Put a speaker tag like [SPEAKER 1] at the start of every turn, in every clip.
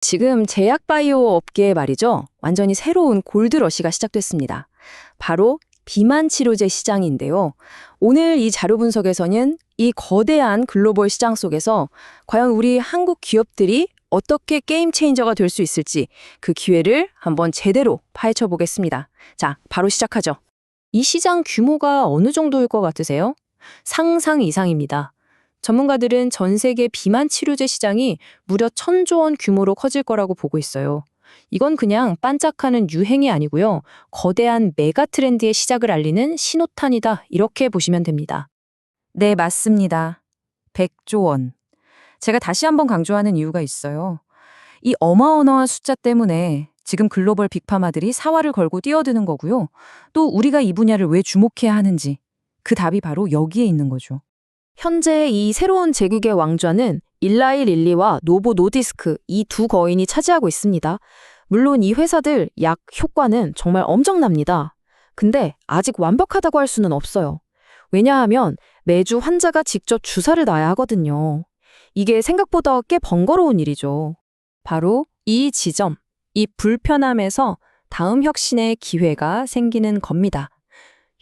[SPEAKER 1] 지금 제약바이오 업계에 말이죠. 완전히 새로운 골드러시가 시작됐습니다. 바로 비만 치료제 시장인데요. 오늘 이 자료 분석에서는 이 거대한 글로벌 시장 속에서 과연 우리 한국 기업들이 어떻게 게임 체인저가 될 수 있을지 그 기회를 한번 제대로 파헤쳐 보겠습니다. 자, 바로 시작하죠. 이 시장 규모가 어느 정도일 것 같으세요? 상상 이상입니다. 전문가들은 전 세계 비만 치료제 시장이 무려 1,000조 원 규모로 커질 거라고 보고 있어요. 이건 그냥 반짝하는 유행이 아니고요. 거대한 메가 트렌드의 시작을 알리는 신호탄이다. 이렇게 보시면 됩니다. 네, 맞습니다. 100조 원. 제가 다시 한번 강조하는 이유가 있어요. 이 어마어마한 숫자 때문에 지금 글로벌 빅파마들이 사활을 걸고 뛰어드는 거고요. 또 우리가 이 분야를 왜 주목해야 하는지 그 답이 바로 여기에 있는 거죠. 현재 이 새로운 제국의 왕좌는 일라이 릴리와 노보 노디스크 이 두 거인이 차지하고 있습니다. 물론 이 회사들 약 효과는 정말 엄청납니다. 근데 아직 완벽하다고 할 수는 없어요. 왜냐하면 매주 환자가 직접 주사를 놔야 하거든요. 이게 생각보다 꽤 번거로운 일이죠. 바로 이 지점, 이 불편함에서 다음 혁신의 기회가 생기는 겁니다.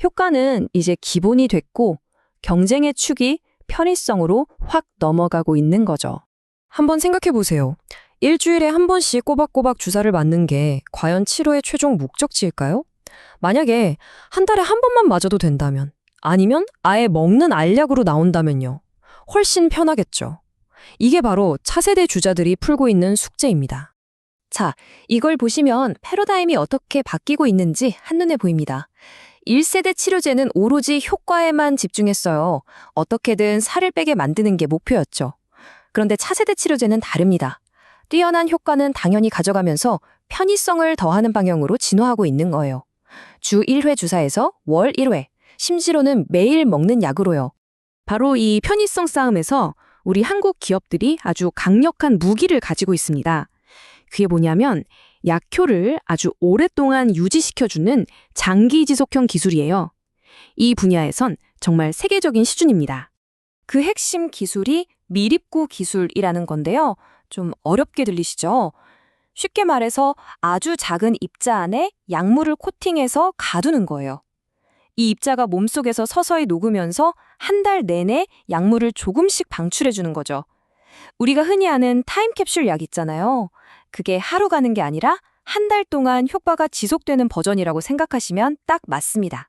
[SPEAKER 1] 효과는 이제 기본이 됐고 경쟁의 축이 편의성으로 확 넘어가고 있는 거죠. 한번 생각해 보세요. 일주일에 한 번씩 꼬박꼬박 주사를 맞는 게 과연 치료의 최종 목적지일까요? 만약에 한 달에 한 번만 맞아도 된다면, 아니면 아예 먹는 알약으로 나온다면요. 훨씬 편하겠죠. 이게 바로 차세대 주자들이 풀고 있는 숙제입니다. 자, 이걸 보시면 패러다임이 어떻게 바뀌고 있는지 한눈에 보입니다. 1세대 치료제는 오로지 효과에만 집중했어요. 어떻게든 살을 빼게 만드는 게 목표였죠. 그런데 차세대 치료제는 다릅니다. 뛰어난 효과는 당연히 가져가면서 편의성을 더하는 방향으로 진화하고 있는 거예요. 주 1회 주사에서 월 1회, 심지어는 매일 먹는 약으로요. 바로 이 편의성 싸움에서 우리 한국 기업들이 아주 강력한 무기를 가지고 있습니다. 그게 뭐냐면 약효를 아주 오랫동안 유지시켜주는 장기 지속형 기술이에요. 이 분야에선 정말 세계적인 수준입니다. 그 핵심 기술이 미립구 기술이라는 건데요. 좀 어렵게 들리시죠? 쉽게 말해서 아주 작은 입자 안에 약물을 코팅해서 가두는 거예요. 이 입자가 몸속에서 서서히 녹으면서 한 달 내내 약물을 조금씩 방출해주는 거죠. 우리가 흔히 아는 타임캡슐 약 있잖아요. 그게 하루 가는 게 아니라 한 달 동안 효과가 지속되는 버전이라고 생각하시면 딱 맞습니다.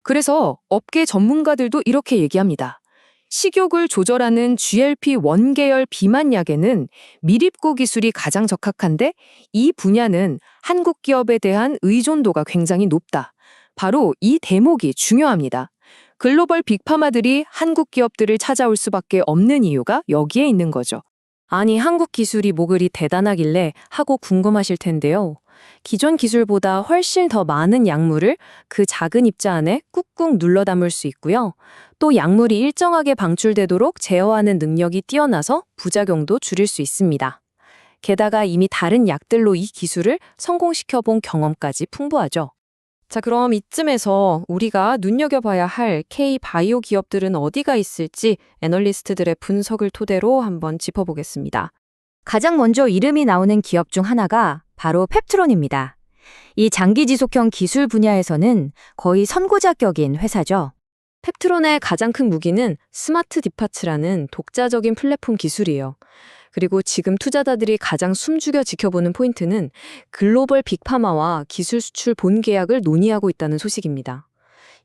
[SPEAKER 1] 그래서 업계 전문가들도 이렇게 얘기합니다. 식욕을 조절하는 GLP-1 계열 비만약에는 미립구 기술이 가장 적합한데 이 분야는 한국 기업에 대한 의존도가 굉장히 높다. 바로 이 대목이 중요합니다. 글로벌 빅파마들이 한국 기업들을 찾아올 수밖에 없는 이유가 여기에 있는 거죠. 아니, 한국 기술이 뭐 그리 대단하길래 하고 궁금하실 텐데요. 기존 기술보다 훨씬 더 많은 약물을 그 작은 입자 안에 꾹꾹 눌러 담을 수 있고요. 또 약물이 일정하게 방출되도록 제어하는 능력이 뛰어나서 부작용도 줄일 수 있습니다. 게다가 이미 다른 약들로 이 기술을 성공시켜본 경험까지 풍부하죠. 자, 그럼 이쯤에서 우리가 눈여겨봐야 할 K-바이오 기업들은 어디가 있을지 애널리스트들의 분석을 토대로 한번 짚어보겠습니다. 가장 먼저 이름이 나오는 기업 중 하나가 바로 펩트론입니다. 이 장기지속형 기술 분야에서는 거의 선구자격인 회사죠. 펩트론의 가장 큰 무기는 스마트 디파츠라는 독자적인 플랫폼 기술이에요. 그리고 지금 투자자들이 가장 숨죽여 지켜보는 포인트는 글로벌 빅파마와 기술 수출 본계약을 논의하고 있다는 소식입니다.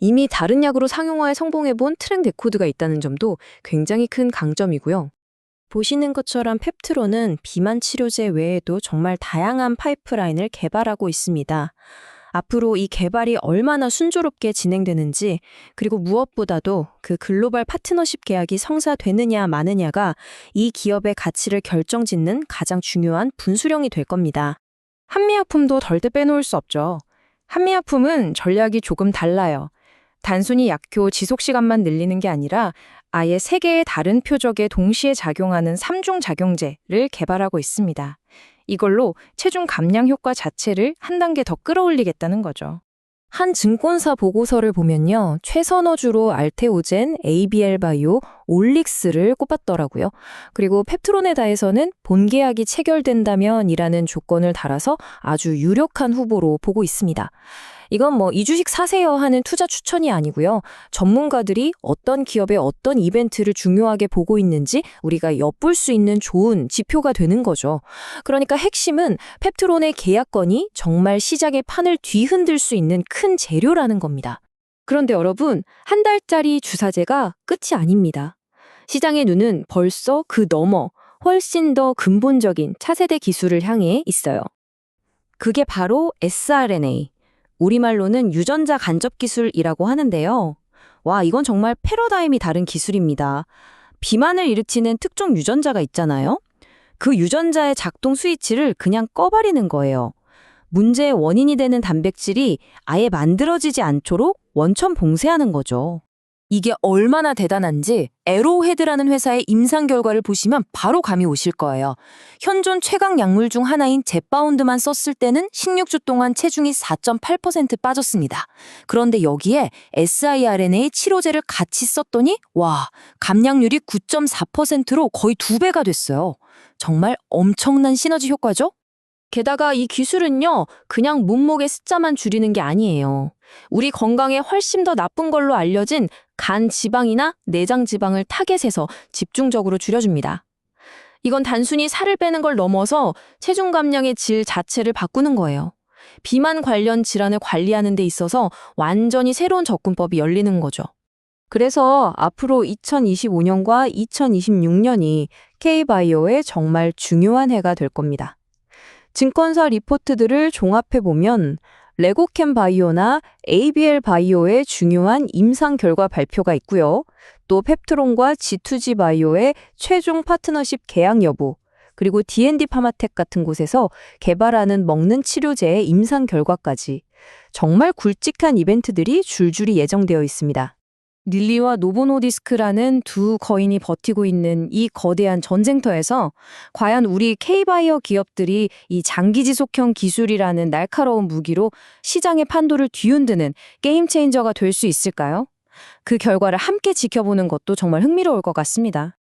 [SPEAKER 1] 이미 다른 약으로 상용화에 성공해본 트랙 레코드가 있다는 점도 굉장히 큰 강점이고요. 보시는 것처럼 펩트론은 비만 치료제 외에도 정말 다양한 파이프라인을 개발하고 있습니다. 앞으로 이 개발이 얼마나 순조롭게 진행되는지, 그리고 무엇보다도 그 글로벌 파트너십 계약이 성사되느냐 마느냐가 이 기업의 가치를 결정짓는 가장 중요한 분수령이 될 겁니다. 한미약품도 절대 빼놓을 수 없죠. 한미약품은 전략이 조금 달라요. 단순히 약효 지속 시간만 늘리는 게 아니라 아예 3개의 다른 표적에 동시에 작용하는 3중 작용제를 개발하고 있습니다. 이걸로 체중 감량 효과 자체를 한 단계 더 끌어올리겠다는 거죠. 한 증권사 보고서를 보면요. 최선어주로 알테오젠, ABL 바이오, 올릭스를 꼽았더라고요. 그리고 펩트로네다에서는 본계약이 체결된다면이라는 조건을 달아서 아주 유력한 후보로 보고 있습니다. 이건 이 주식 사세요 하는 투자 추천이 아니고요. 전문가들이 어떤 기업의 어떤 이벤트를 중요하게 보고 있는지 우리가 엿볼 수 있는 좋은 지표가 되는 거죠. 그러니까 핵심은 펩트론의 계약건이 정말 시장의 판을 뒤흔들 수 있는 큰 재료라는 겁니다. 그런데 여러분, 한 달짜리 주사제가 끝이 아닙니다. 시장의 눈은 벌써 그 너머 훨씬 더 근본적인 차세대 기술을 향해 있어요. 그게 바로 sRNA. 우리말로는 유전자 간접 기술이라고 하는데요. 와, 이건 정말 패러다임이 다른 기술입니다. 비만을 일으키는 특정 유전자가 있잖아요. 그 유전자의 작동 스위치를 그냥 꺼버리는 거예요. 문제의 원인이 되는 단백질이 아예 만들어지지 않도록 원천 봉쇄하는 거죠. 이게 얼마나 대단한지 에로헤드라는 회사의 임상 결과를 보시면 바로 감이 오실 거예요. 현존 최강 약물 중 하나인 젯바운드만 썼을 때는 16주 동안 체중이 4.8% 빠졌습니다. 그런데 여기에 siRNA 치료제를 같이 썼더니 와, 감량률이 9.4%로 거의 2배가 됐어요. 정말 엄청난 시너지 효과죠? 게다가 이 기술은요, 그냥 몸무게 숫자만 줄이는 게 아니에요. 우리 건강에 훨씬 더 나쁜 걸로 알려진 간 지방이나 내장 지방을 타겟해서 집중적으로 줄여줍니다. 이건 단순히 살을 빼는 걸 넘어서 체중 감량의 질 자체를 바꾸는 거예요. 비만 관련 질환을 관리하는 데 있어서 완전히 새로운 접근법이 열리는 거죠. 그래서 앞으로 2025년과 2026년이 K바이오의 정말 중요한 해가 될 겁니다. 증권사 리포트들을 종합해보면 레고캠 바이오나 ABL 바이오의 중요한 임상 결과 발표가 있고요. 또 펩트론과 G2G 바이오의 최종 파트너십 계약 여부, 그리고 D&D 파마텍 같은 곳에서 개발하는 먹는 치료제의 임상 결과까지 정말 굵직한 이벤트들이 줄줄이 예정되어 있습니다. 릴리와 노보노디스크라는 두 거인이 버티고 있는 이 거대한 전쟁터에서 과연 우리 K바이오 기업들이 이 장기지속형 기술이라는 날카로운 무기로 시장의 판도를 뒤흔드는 게임 체인저가 될 수 있을까요? 그 결과를 함께 지켜보는 것도 정말 흥미로울 것 같습니다.